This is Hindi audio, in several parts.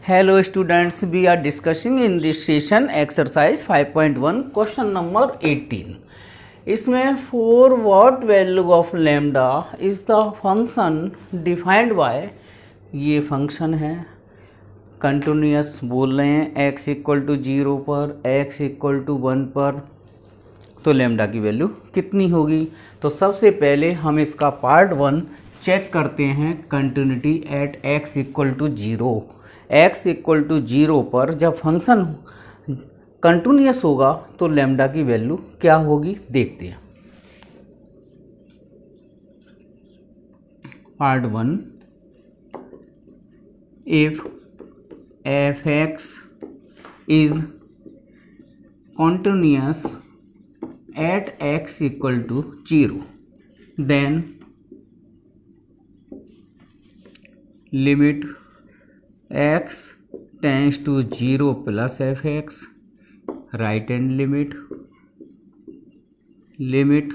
Hello students, we are discussing in this session exercise 5.1 question number 18. इसमें for what value of lambda is the function defined by, ये फंक्शन है कंटिन्यूस बोल रहे हैं x इक्वल टू 0 पर x इक्वल टू 1 पर, तो लैम्डा की वैल्यू कितनी होगी। तो सबसे पहले हम इसका पार्ट 1 चेक करते हैं continuity at x equal to 0। x equal to 0 पर जब फंक्शन कंटिन्यूस होगा तो लैम्डा की वैल्यू क्या होगी देखते हैं। Part 1, if f(x) is continuous at x equal to 0, then limit x tends to 0 plus f(x), right hand limit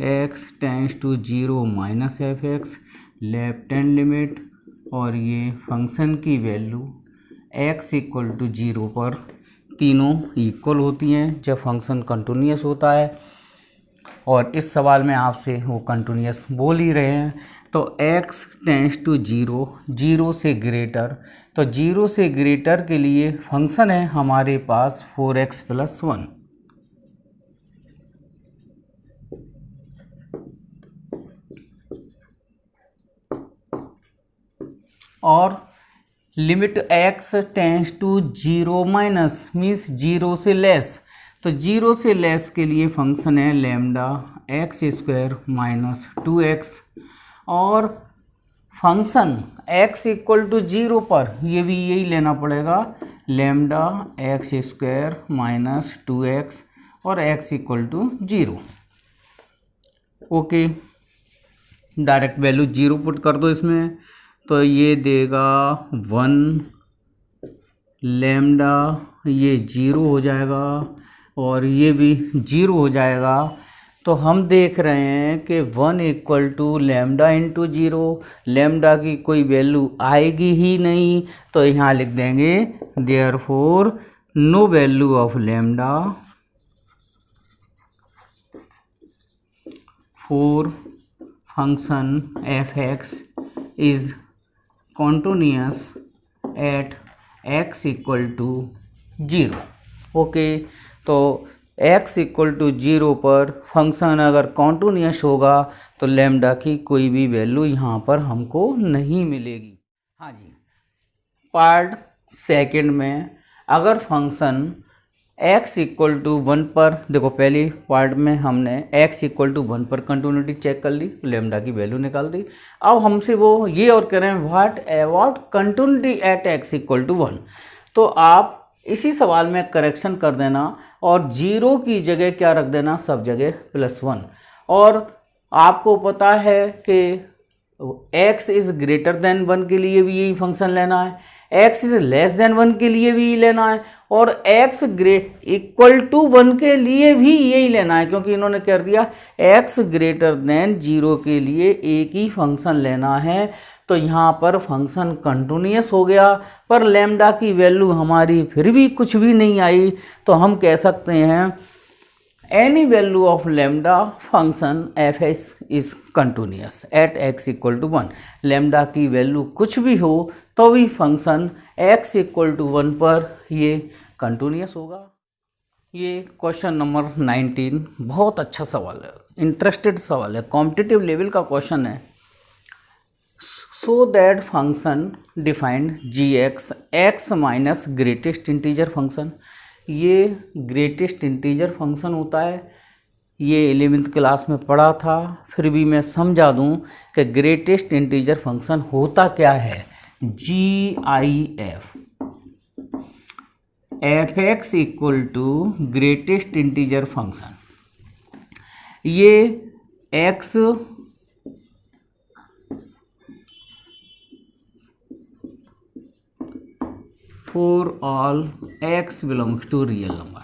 x tends to 0 minus f(x), left hand limit, और ये फंक्शन की वैल्यू x इक्वल टू 0 पर तीनों इक्वल होती हैं जब फंक्शन कंटिन्यूस होता है। और इस सवाल में आपसे वो कंटिन्यूस बोल ही रहे हैं, तो x टेंस टू 0, 0 से ग्रेटर, तो 0 से ग्रेटर के लिए फंक्शन है हमारे पास 4x प्लस 1। और limit x tends to 0 minus means 0 से लेस, तो 0 से लेस के लिए फंक्शन है lambda x square minus 2x। और फंक्शन x इक्वल टू 0 पर ये भी यही लेना पड़ेगा, lambda x square minus 2x और x equal to 0। Okay, direct value 0 put कर दो इसमें, तो ये देगा 1, लैम्डा ये 0 हो जाएगा और ये भी 0 हो जाएगा। तो हम देख रहे हैं कि 1 equal to lambda into 0, lambda की कोई वैल्यू आएगी ही नहीं, तो यहाँ लिख देंगे therefore no value of lambda for function f(x) is continuous at x equal to 0। Okay, तो x इक्वल टू 0 पर फंक्शन अगर कॉन्टिन्यूस होगा तो लैम्डा की कोई भी वैल्यू यहाँ पर हमको नहीं मिलेगी। हाँ जी, पार्ट सेकंड में अगर फंक्शन x इक्वल टू 1 पर, देखो पहली पार्ट में हमने x इक्वल टू 1 पर कंटिन्यूटी चेक कर ली, लैम्डा की वैल्यू निकाल दी। अब हमसे वो ये और कह रहे हैं what about continuity at x equal to 1, तो आप इसी सवाल में करेक्शन कर देना और 0 की जगह क्या रख देना, सब जगह +1। और आपको पता है कि x इज़ ग्रेटर देन 1 के लिए भी यही फंक्शन लेना है, x इज लेस देन 1 के लिए भी लेना है, और x इक्वल टू 1 के लिए भी यही लेना है, क्योंकि इन्होंने कर दिया x ग्रेटर देन 0 के लिए एक ही फंक्शन लेना है। तो यहाँ पर फंक्शन कंटिन्यूस हो गया, पर लैम्डा की वैल्यू हमारी फिर भी कुछ भी नहीं आई, तो हम कह सकते हैं any value of lambda function f(x) is continuous at x equal to 1। Lambda की वैल्यू कुछ भी हो तो भी फंक्शन x इक्वल टू 1 पर ये कंटिन्यूस होगा। ये क्वेश्चन नंबर 19 बहुत अच्छा सवाल है, इंटरेस्टेड सवाल है, कॉम्पिटिटिव लेवल का क्वेश्चन है। So that function defined gx x minus greatest integer function, ये ग्रेटेस्ट इंटीजर फंक्शन होता है, ये 11th क्लास में पढ़ा था, फिर भी मैं समझा दूं कि ग्रेटेस्ट इंटीजर फंक्शन होता क्या है। GIF f(x) equal to greatest integer function, ये x for all x belongs to real number,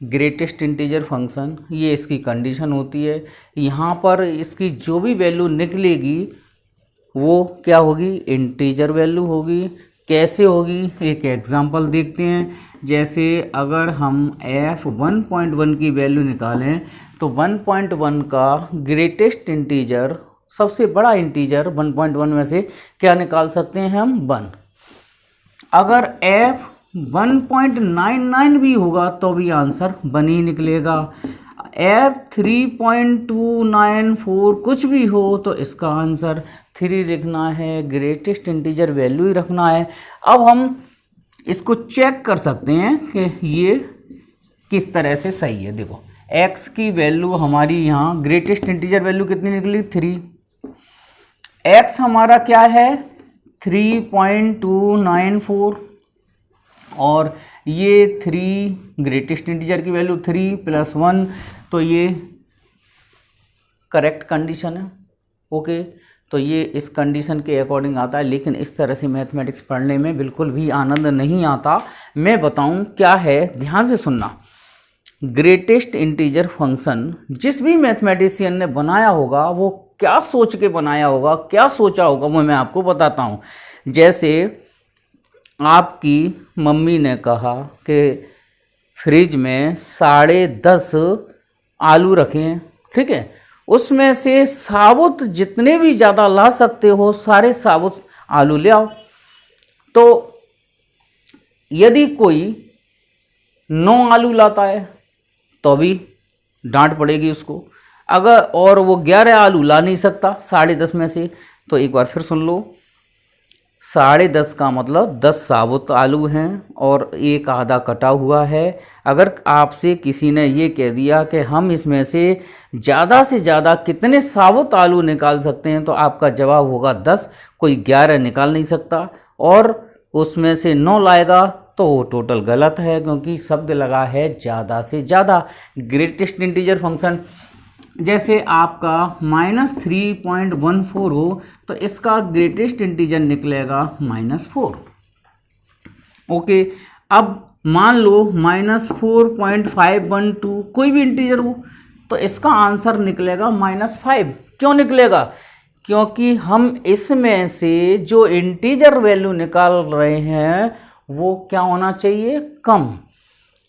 greatest integer function, ये इसकी कंडीशन होती है। यहाँ पर इसकी जो भी वैल्यू निकलेगी वो क्या होगी, इंटीजर वैल्यू होगी। कैसे होगी एक एग्जांपल देखते हैं। जैसे अगर हम f 1.1 की वैल्यू निकालें तो 1.1 का ग्रेटेस्ट इंटीजर, सबसे बड़ा इंटीजर 1.1 में से क्या निकाल सकते हैं हम? 1। अगर f 1.99 भी होगा तो भी आंसर 1 ही निकलेगा। f 3.294 कुछ भी हो तो इसका आंसर 3 लिखना है, ग्रेटेस्ट इंटीजर वैल्यू ही रखना है। अब हम इसको चेक कर सकते हैं कि ये किस तरह से सही है। देखो x की वैल्यू हमारी यहाँ ग्रेटेस्ट इंटीजर वैल्यू कितनी निकली? 3। x हमारा क्या है? 3.294 और ये 3 ग्रेटेस्ट इंटीजर की वैल्यू 3 + 1, तो ये करेक्ट कंडीशन है। ओके, तो ये इस कंडीशन के अकॉर्डिंग आता है। लेकिन इस तरह से मैथमेटिक्स पढ़ने में बिल्कुल भी आनंद नहीं आता। मैं बताऊं क्या है, ध्यान से सुनना। ग्रेटेस्ट इंटीजर फंक्शन जिस भी मैथमेटिशियन ने बनाया होगा वो क्या सोच के बनाया होगा, क्या सोचा होगा, वो मैं आपको बताता हूँ। जैसे आपकी मम्मी ने कहा कि फ्रिज में 10.5 आलू रखें, ठीक है, उसमें से साबुत जितने भी ज़्यादा ला सकते हो सारे साबुत आलू ले आओ। तो यदि कोई 9 आलू लाता है तो भी डांट पड़ेगी उसको। अगर और वो 11 आलू ला नहीं सकता 10.5 में से, तो एक बार फिर सुन लो, 10.5 का मतलब 10 साबुत आलू हैं और एक आधा कटा हुआ है। अगर आपसे किसी ने ये कह दिया कि हम इसमें से ज़्यादा कितने साबुत आलू निकाल सकते हैं, तो आपका जवाब होगा 10। कोई 11 निकाल नहीं सकता और उसमें से 9 लाएगा तो वो टोटल गलत है, क्योंकि शब्द लगा है ज़्यादा से ज़्यादा। ग्रेटेस्ट इंटीजर फंक्शन जैसे आपका -3.14 हो तो इसका ग्रेटेस्ट इंटीजर निकलेगा -4। ओके, अब मान लो -4.512 कोई भी इंटीजर हो तो इसका आंसर निकलेगा -5। क्यों निकलेगा? क्योंकि हम इसमें से जो इंटीजर वैल्यू निकाल रहे हैं वो क्या होना चाहिए? कम।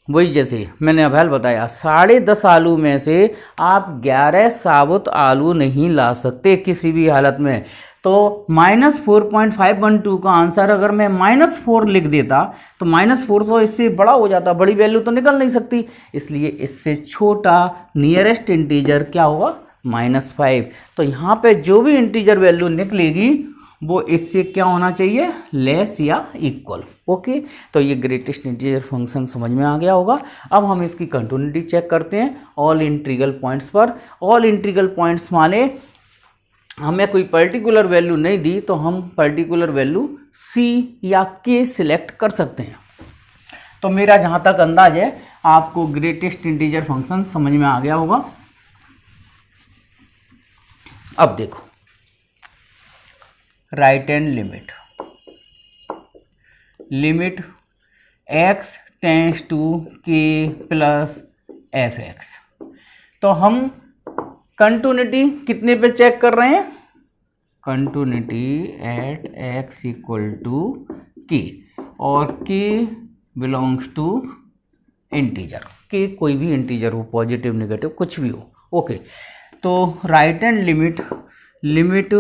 वही जैसे मैंने अभ्यास बताया, 10.5 आलू में से आप 11 साबुत आलू नहीं ला सकते किसी भी हालत में। तो -4.512 का आंसर अगर मैं -4 लिख देता तो -4 तो इससे बड़ा हो जाता, बड़ी वैल्यू तो निकल नहीं सकती। इसलिए इससे छोटा नियरेस्ट इंटीजर क्या होगा? -5। तो यहाँ पे जो भी इंटीजर वैल्यू निकलेगी वो इससे क्या होना चाहिए? लेस या इक्वल। ओके, तो ये ग्रेटेस्ट इंटीजर फंक्शन समझ में आ गया होगा। अब हम इसकी कंटिन्यूटी चेक करते हैं ऑल इंटीग्रल पॉइंट्स पर। ऑल इंटीग्रल पॉइंट्स माने हमें कोई पर्टिकुलर वैल्यू नहीं दी तो हम पर्टिकुलर वैल्यू C या K सिलेक्ट कर सकते हैं। तो मेरा जहाँ तक अंदाज है आपको ग्रेटेस्ट इंटीजर फंक्शन समझ में आ गया होगा। अब देखो, right hand limit x tends to k plus fx। तो हम कंटिन्यूटी कितने पे चेक कर रहे हैं? कंटिन्यूटी एट x = k और k belongs to integer. k कोई भी इंटीजर हो, पॉजिटिव नेगेटिव कुछ भी हो। ओके, तो right hand limit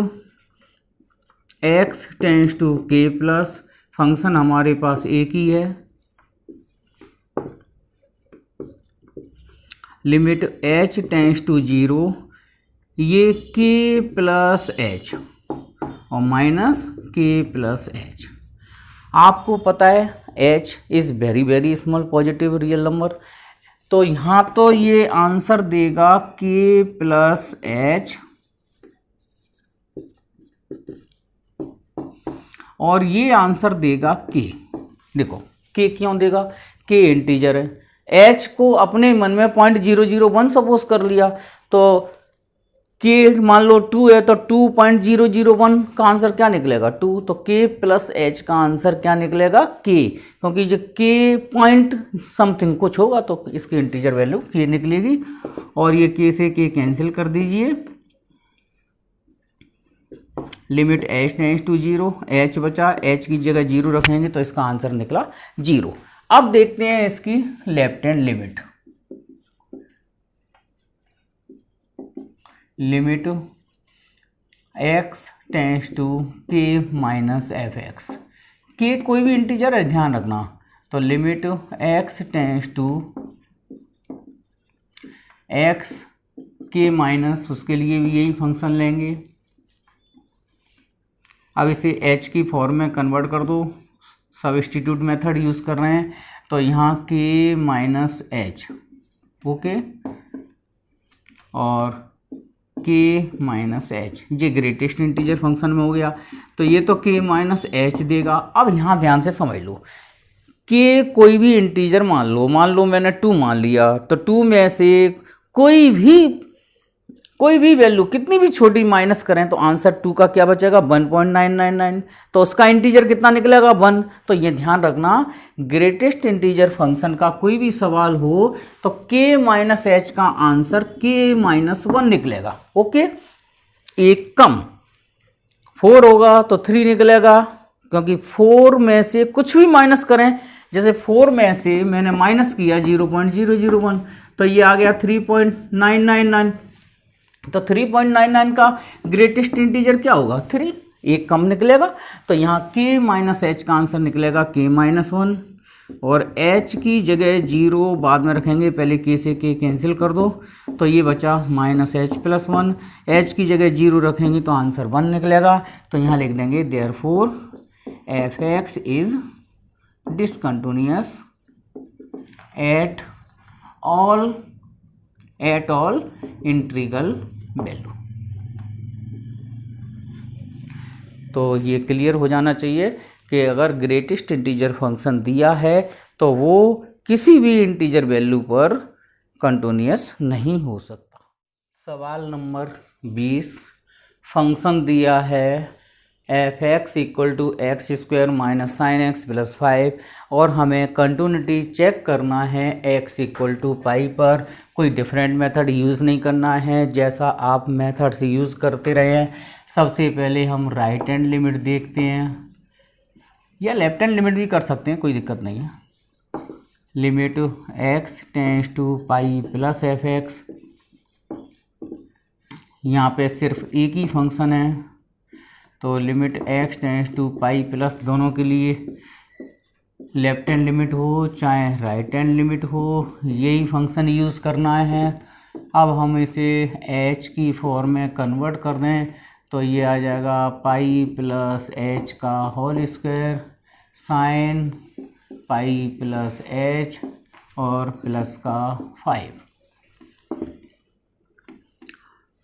x tends to k plus, function हमारे पास एक ही है, लिमिट h टेंड्स टू 0, ये k प्लस h और माइनस k प्लस h। आपको पता है h is very small positive real number, तो यहाँ तो ये आंसर देगा k प्लस h और ये आंसर देगा k। देखो k क्यों देगा? k इंटीजर है। h को अपने मन में 0.001 सपोज कर लिया तो k मान लो 2 है तो 2.001 का आंसर क्या निकलेगा? 2। तो k प्लस h का आंसर क्या निकलेगा? k, क्योंकि जो k पॉइंट समथिंग कुछ होगा तो इसकी इंटीजर वैल्यू k निकलेगी। और ये k से k कैंसिल कर दीजिए limit h tends to 0, h बचा, h की जगह 0 रखेंगे तो इसका आंसर निकला 0। अब देखते हैं इसकी left hand limit. Limit x tends to k minus f x, k कोई भी इंटीजर है ध्यान रखना, तो limit x tends to x k minus, उसके लिए भी यही फंक्शन लेंगे। अब इसे h की फॉर्म में कन्वर्ट कर दो, सब्स्टिट्यूट मेथड यूज़ कर रहे हैं, तो यहाँ k माइनस एच, ओके, और k माइनस एच, ये ग्रेटेस्ट इंटीजर फंक्शन में हो गया, तो ये तो k माइनस एच देगा। अब यहाँ ध्यान से समझ लो, k कोई भी इंटीजर मान लो मैंने 2 मान लिया, तो 2 में से कोई भी वैल्यू कितनी भी छोटी माइनस करें तो आंसर 2 का क्या बचेगा, 1.999, तो उसका इंटीजर कितना निकलेगा, 1। तो ये ध्यान रखना, ग्रेटेस्ट इंटीजर फंक्शन का कोई भी सवाल हो तो k माइनस एच का आंसर k माइनस 1 निकलेगा, ओके। एक कम 4 होगा तो 3 निकलेगा, क्योंकि 4 में से कुछ भी माइनस करें, जैसे 4 में से मैंने माइनस किया 0.001, तो ये आ गया 3.999, तो 3.99 का ग्रेटेस्ट इंटीजर क्या होगा, 3, एक कम निकलेगा, तो यहाँ k माइनस एच का आंसर निकलेगा k माइनस 1, और h की जगह 0 बाद में रखेंगे, पहले k से k कैंसिल कर दो, तो ये बचा माइनस एच प्लस 1, h की जगह 0 रखेंगे तो आंसर 1 निकलेगा, तो यहाँ लिख देंगे therefore f x is discontinuous at all integral value. तो ये क्लियर हो जाना चाहिए कि अगर ग्रेटेस्ट इंटीजर फंक्शन दिया है तो वो किसी भी इंटीजर वैल्यू पर कंटिन्यूअस नहीं हो सकता। सवाल नंबर 20, फंक्शन दिया है f x equal to x square minus sine x plus 5, और हमें कंटिन्यूटी चेक करना है एक्स इक्वल टू पाई पर। कोई डिफरेंट मेथड यूज़ नहीं करना है, जैसा आप मेथड से यूज़ करते रहे हैं। सबसे पहले हम राइट हैंड लिमिट देखते हैं, या लेफ्ट हैंड लिमिट भी कर सकते हैं, कोई दिक्कत नहीं है। Limit x tends to pi plus f x, यहाँ पे सिर्फ एक ही फंक्शन है, तो limit x tends to pi plus, दोनों के लिए लेफ्ट हैंड लिमिट हो चाहे राइट हैंड लिमिट हो यही फंक्शन यूज़ करना है। अब हम इसे h की फॉर्म में कन्वर्ट कर दें तो ये आ जाएगा पाई प्लस h का whole square sine pi plus h और प्लस का 5।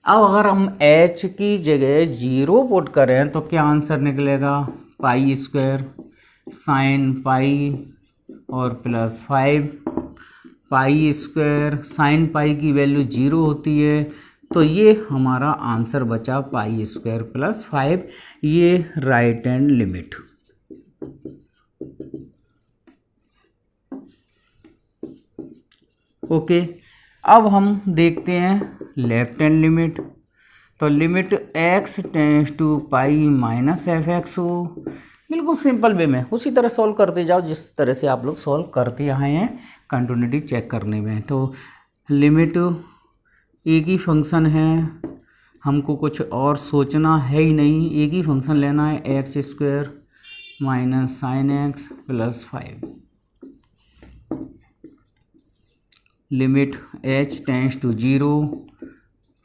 अब अगर हम h की जगह 0 पुट करें तो क्या आंसर निकलेगा, पाई स्क्वायर साइन पाई और प्लस 5। पाई स्क्वायर साइन पाई की वैल्यू 0 होती है, तो ये हमारा आंसर बचा पाई स्क्वायर प्लस 5, ये राइट हैंड लिमिट। ओके, अब हम देखते हैं लेफ्ट हैंड लिमिट। तो limit x tends to pi minus f x हो, बिल्कुल सिंपल वे में उसी तरह सॉल्व करते जाओ जिस तरह से आप लोग सॉल्व करते आए हैं कंटिन्यूटी चेक करने में। तो लिमिट एक ही फंक्शन है, हमको कुछ और सोचना है ही नहीं, एक ही फंक्शन लेना है, x square minus sine x plus 5। Limit h tends to 0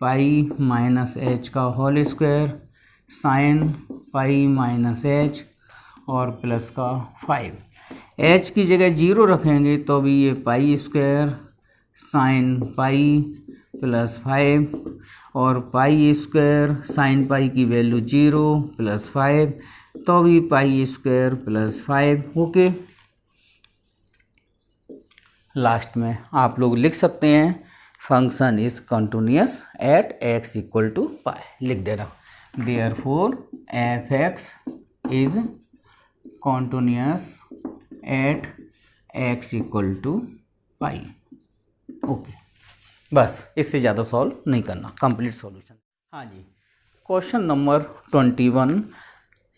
pi minus h का whole square sine pi minus h और प्लस का 5। h की जगह 0 रखेंगे तो भी ये pi square sine pi plus 5 और पाई स्क्वायर साइन पाई की वैल्यू 0 प्लस 5 तो भी pi square plus 5। Okay, last में आप लोग लिख सकते हैं function is continuous at x equal to pi, लिख देना therefore f x is continuous at x equal to pi. Okay, बस इससे ज़्यादा सॉल्व नहीं करना, कंप्लीट सॉल्यूशन। हाँ जी, क्वेश्चन नंबर 21,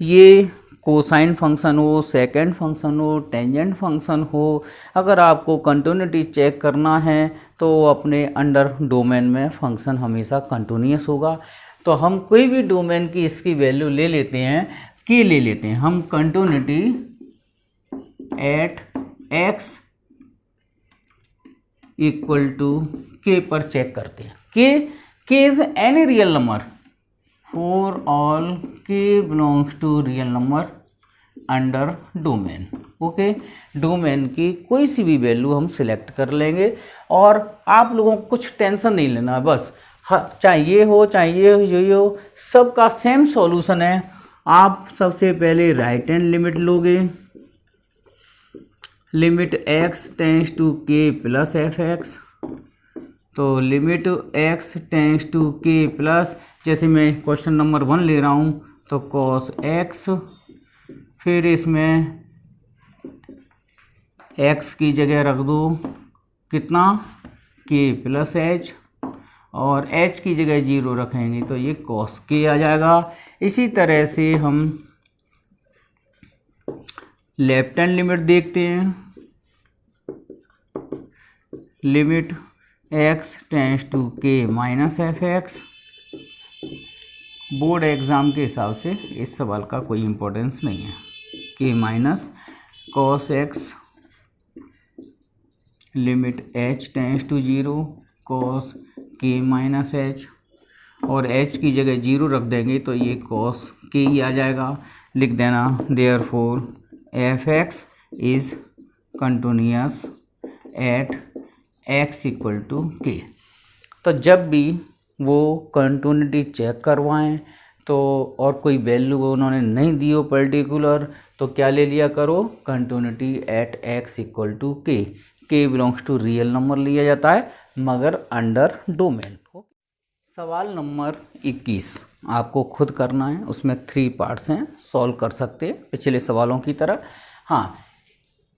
ये कोसाइन फंक्शन हो, सेकेंड फंक्शन हो, टेंजेंट फंक्शन हो, अगर आपको कंटिन्यूटी चेक करना है तो अपने अंडर डोमेन में फंक्शन हमेशा कंटिन्यूअस होगा। तो हम कोई भी डोमेन की इसकी वैल्यू ले लेते हैं, के ले लेते हैं हम continuity at x equal to k पर चेक करते हैं। K is any real number for all k belongs to real number under domain। Okay, domain की कोई सी भी वैल्यू हम सिलेक्ट कर लेंगे और आप लोगों को कुछ टेंशन नहीं लेना, बस चाहे ये हो चाहे ये हो, सबका सेम सॉल्यूशन है। आप सबसे पहले राइट हैंड लिमिट लोगे, limit x tends to k plus f x, तो limit x tends to k plus, जैसे मैं क्वेश्चन नंबर 1 ले रहा हूँ तो cos x, फिर इसमें x की जगह रख दो कितना k प्लस h, और h की जगह 0 रखेंगे तो ये cos k आ जाएगा। इसी तरह से हम लेफ्ट हैंड लिमिट देखते हैं, limit x tends to k minus f x. Board exam के हिसाब से इस सवाल का कोई इम्पोर्टेंस नहीं है। k minus cos x, limit h tends to 0 cos k minus h, और h की जगह 0 रख देंगे तो ये कॉस k ही आ जाएगा। लिख देना therefore f x is continuous at x equal to k। तो जब भी वो कंटिन्यूटी चेक करवाएं तो और कोई वैल्यू उन्होंने नहीं दी हो पर्टिकुलर, तो क्या ले लिया करो, continuity at x equal to k। k belongs to real number लिया जाता है मगर अंडर डोमेन। सवाल नंबर 21 आपको खुद करना है, उसमें 3 पार्ट्स हैं, सॉल्व कर सकते हैं पिछले सवालों की तरह। हाँ,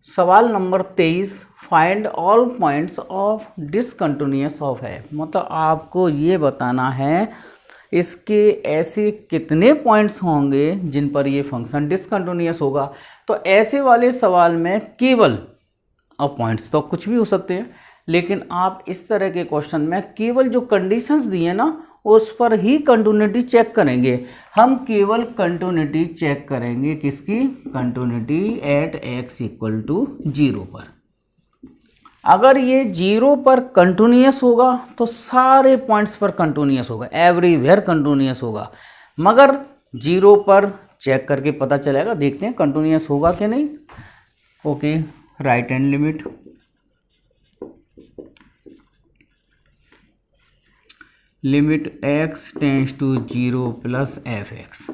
सवाल number 23, find all points of discontinuous of है, मतलब आपको ये बताना है इसके ऐसे कितने पॉइंट्स होंगे जिन पर ये फंक्शन डिसकंटिन्यूअस होगा। तो ऐसे वाले सवाल में केवल, अब पॉइंट्स तो कुछ भी हो सकते हैं, लेकिन आप इस तरह के क्वेश्चन में केवल जो कंडीशंस दिए ना उस पर ही कंटिन्यूटी चेक करेंगे। हम केवल कंटिन्यूटी चेक करेंगे किसकी, continuity at x equal to 0 पर। अगर ये 0 पर कंटिन्यूअस होगा तो सारे पॉइंट्स पर कंटिन्यूअस होगा, एवरीवेयर कंटिन्यूअस होगा, मगर 0 पर चेक करके पता चलेगा, देखते हैं कंटिन्यूअस होगा कि नहीं। Okay, right hand limit, limit x tends to 0 plus f x.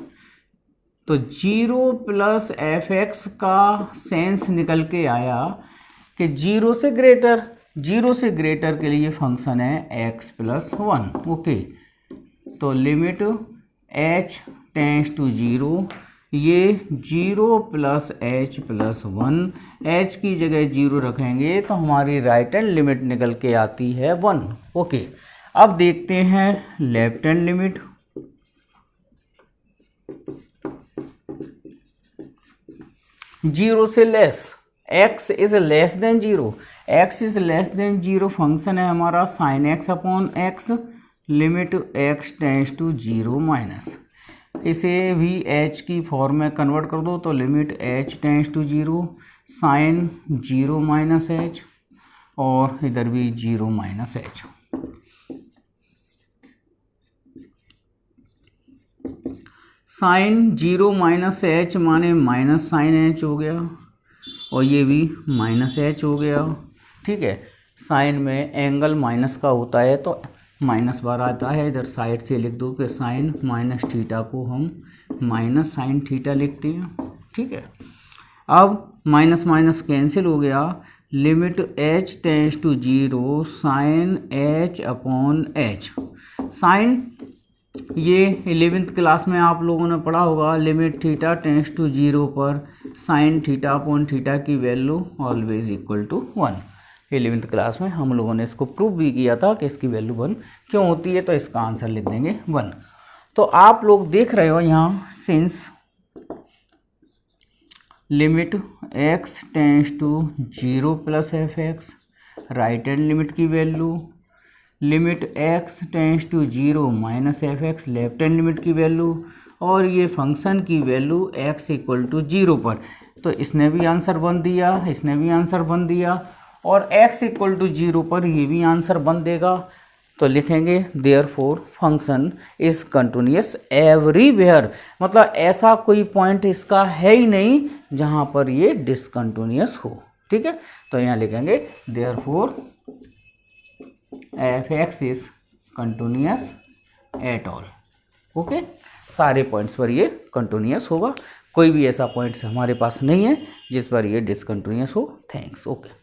तो 0 प्लस एफ एक्स का सेंस निकल के आया कि 0 से ग्रेटर के लिए फंक्शन है x प्लस 1। ओके, तो लिमिट h टेंस टू 0, ये 0 प्लस h प्लस 1, h की जगह 0 रखेंगे तो हमारी राइट हैंड लिमिट निकल के आती है 1। ओके, अब देखते हैं लेफ्ट हैंड लिमिट, जीरो से less, x is less than 0, x is less than 0 function है हमारा sine x upon x, limit x tends to 0 minus, इसे भी h की फॉर्म में कन्वर्ट कर दो तो limit h tends to 0 sine 0 minus h, और इधर भी 0 minus h। Sine 0 minus h माने माइनस साइन h हो गया, और ये भी माइनस h हो गया। ठीक है, साइन में एंगल माइनस का होता है तो माइनस बार आता है, इधर साइड से लिख दो कि साइन माइनस थीटा को हम माइनस साइन थीटा लिखते हैं। ठीक है, अब माइनस माइनस कैंसिल हो गया, limit h tends to 0 sine h upon h। Sine ये 11th क्लास में आप लोगों ने पढ़ा होगा, लिमिट थीटा टेंस टू 0 पर साइन थीटा अपॉन थीटा की value always equal to 1। 11th class में हम लोगों ने इसको प्रूव भी किया था कि इसकी वैल्यू 1 क्यों होती है, तो इसका आंसर लिख देंगे 1। तो आप लोग देख रहे हो यहाँ since limit x tends to 0 plus f x, right hand limit की value, limit x tends to 0 minus f x, left hand limit की वैल्यू, और ये फंक्शन की वैल्यू x इक्वल टू 0 पर। तो इसने भी आंसर बन दिया, इसने भी आंसर बन दिया, और x इक्वल टू 0 पर ये भी आंसर बन देगा। तो लिखेंगे therefore function is continuous everywhere, मतलब ऐसा कोई पॉइंट इसका है ही नहीं जहाँ पर ये डिसकंटिन्यूअस हो। ठीक है, तो यहाँ लिखेंगे therefore f x is continuous at all. Okay, सारे पॉइंट्स पर ये कंटिन्यूअस होगा, कोई भी ऐसा पॉइंट्स हमारे पास नहीं है जिस पर ये डिसकंटिन्यूअस हो। थैंक्स। ओके।